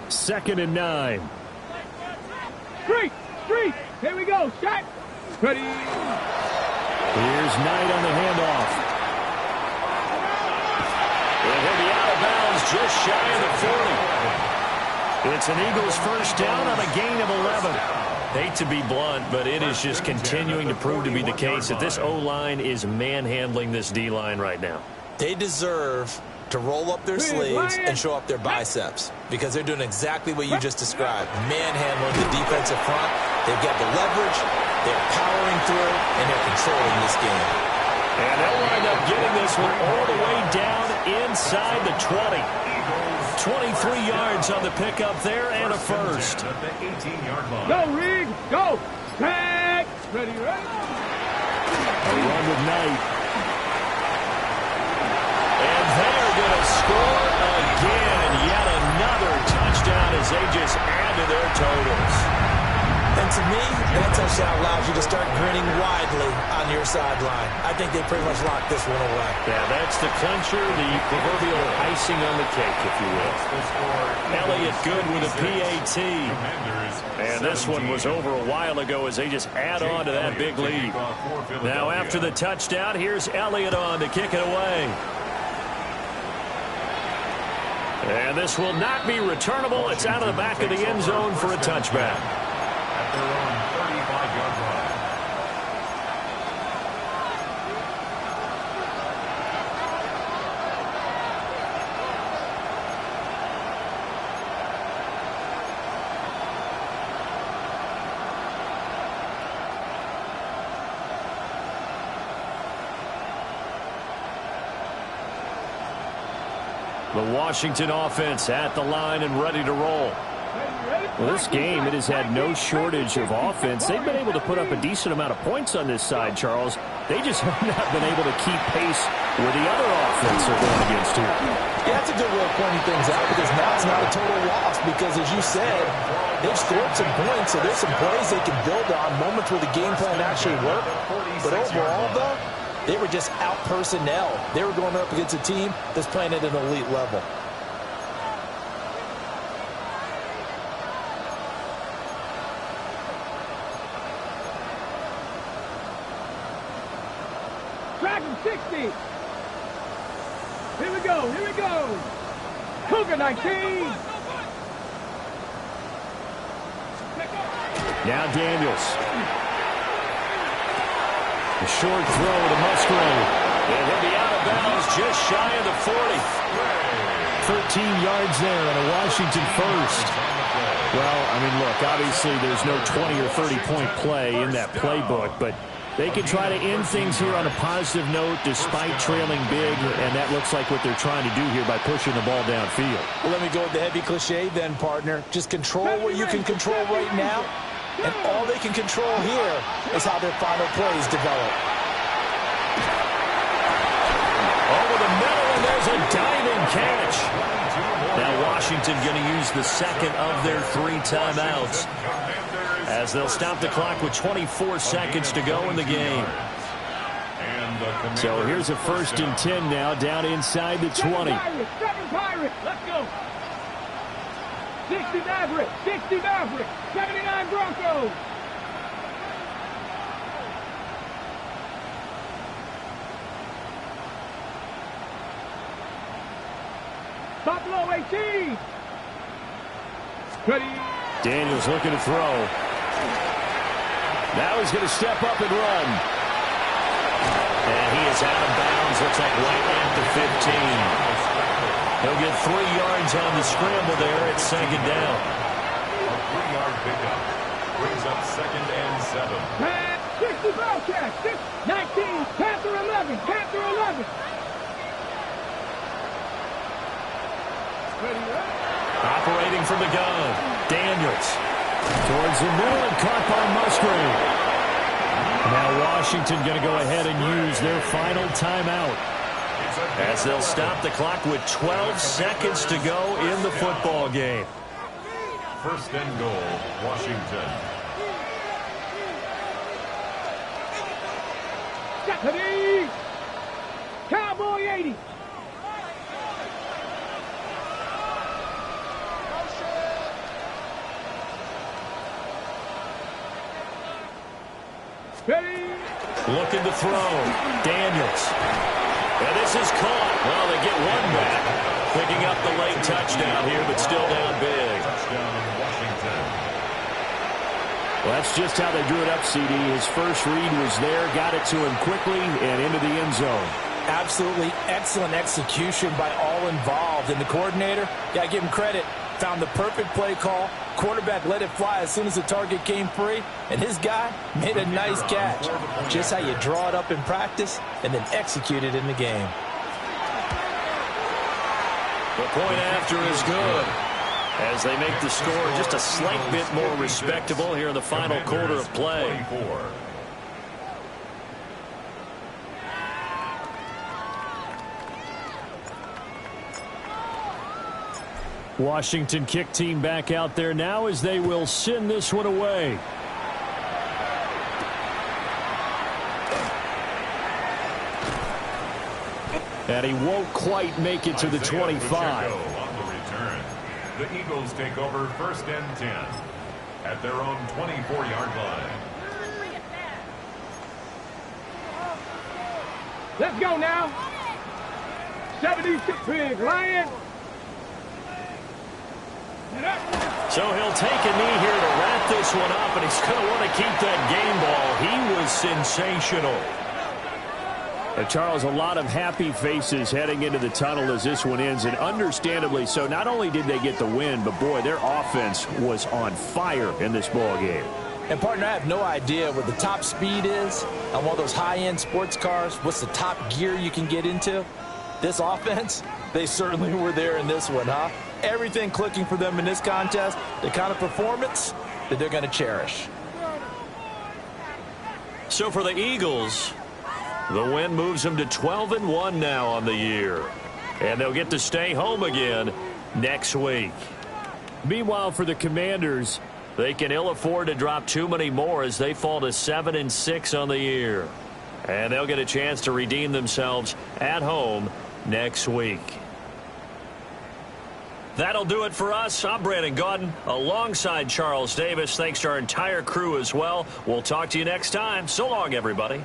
Second and 9. Street. Here we go. Shot. Ready. Here's Knight on the handoff. And he'll be out of bounds just shy of the 40. It's an Eagles 1st down on a gain of 11. Hate to be blunt, but it is just continuing to prove to be the case that this O-line is manhandling this D-line right now. They deserve to roll up their sleeves and show up their biceps because they're doing exactly what you just described. Manhandling the defensive front. They've got the leverage, they're powering through, and they're controlling this game. And they'll wind up getting this one all the way down inside the 20. 23 yards on the pickup there and a 1st. Go, Reed, go. Tag. Ready. A run with Knight. And they're going to score again. Yet another touchdown as they just add to their totals. And to me, that touchdown allows you to start grinning widely on your sideline. I think they pretty much locked this one away. Yeah, that's the clincher, the proverbial icing on the cake, if you will. Elliott good with a PAT. And this one was over a while ago as they just add on to that big lead. Now after the touchdown, here's Elliott on to kick it away. And this will not be returnable. It's out of the back of the end zone for a touchback. At their own 35-yard line. The Washington offense at the line and ready to roll. Well, this game, it has had no shortage of offense. They've been able to put up a decent amount of points on this side, Charles. They just have not been able to keep pace with the other offense they're going against here. Yeah, that's a good way of pointing things out because now it's not a total loss because, as you said, they've scored some points, so there's some plays they can build on, moments where the game plan actually worked. But overall, though, they were just out personnel. They were going up against a team that's playing at an elite level. Dragon 60. Here we go. Here we go. Cougar 19. Now Daniels. A short throw to Musgrave. And he'll be out of bounds just shy of the 40. 13 yards there on a Washington first. Well, I mean, look, obviously there's no 20 or 30-point play in that playbook, but They can try to end things here on a positive note despite trailing big, and that looks like what they're trying to do here by pushing the ball downfield. Well, let me go with the heavy cliche then, partner. Just control what you can control right now, and all they can control here is how their final plays develop. Over the middle, and there's a diving catch. Now Washington going to use the second of their 3 timeouts, as they'll stop the clock with 24 seconds to go in the game. So here's a 1st and 10 now, down inside the 20. 7 Pirates, let's go. 60 Mavericks, 60 Mavericks, 79 Broncos. Buffalo 18. Ready. Daniels looking to throw. Now he's going to step up and run. And he is out of bounds, looks like right at the 15. He'll get 3 yards on the scramble there at 2nd down. A 3-yard pickup brings up 2nd and 7. 60 ball catch. 19, Panther 11, Panther 11. Operating from the gun, Daniels. Towards the middle and caught by Musgrave. Now Washington going to go ahead and use their final timeout, As they'll stop the clock with 12 seconds to go in the football game. 1st and goal, Washington. Deputy! Cowboy 80. Ready? Looking to throw. Daniels. And this is caught. Well, they get 1 back. Picking up the late touchdown here, but still down big. Touchdown, Washington. Well, that's just how they drew it up, CD. His first read was there, got it to him quickly, and into the end zone. Absolutely excellent execution by all involved. And the coordinator, got to give him credit, found the perfect play call. Quarterback let it fly as soon as the target came free, and his guy made a nice catch. Just how you draw it up in practice and then execute it in the game. The point after is good, as they make the score just a slight bit more respectable here in the final quarter of play. 24. Washington kick team back out there now as they will send this one away. And he won't quite make it to the 25. On the return. The Eagles take over 1st and 10 at their own 24-yard line. Let's go now. 76 big Lion. So he'll take a knee here to wrap this one up, and he's going to want to keep that game ball. He was sensational. And Charles, a lot of happy faces heading into the tunnel as this one ends, and understandably so. Not only did they get the win, but boy, their offense was on fire in this ball game. And partner, I have no idea what the top speed is on one of those high-end sports cars. What's the top gear you can get into? This offense, they certainly were there in this one, huh? Everything clicking for them in this contest, the kind of performance that they're going to cherish. So for the Eagles, the win moves them to 12-1 now on the year. And they'll get to stay home again next week. Meanwhile, for the Commanders, they can ill afford to drop too many more as they fall to 7-6 on the year. And they'll get a chance to redeem themselves at home next week. That'll do it for us. I'm Brandon Gaudin alongside Charles Davis. Thanks to our entire crew as well. We'll talk to you next time. So long, everybody.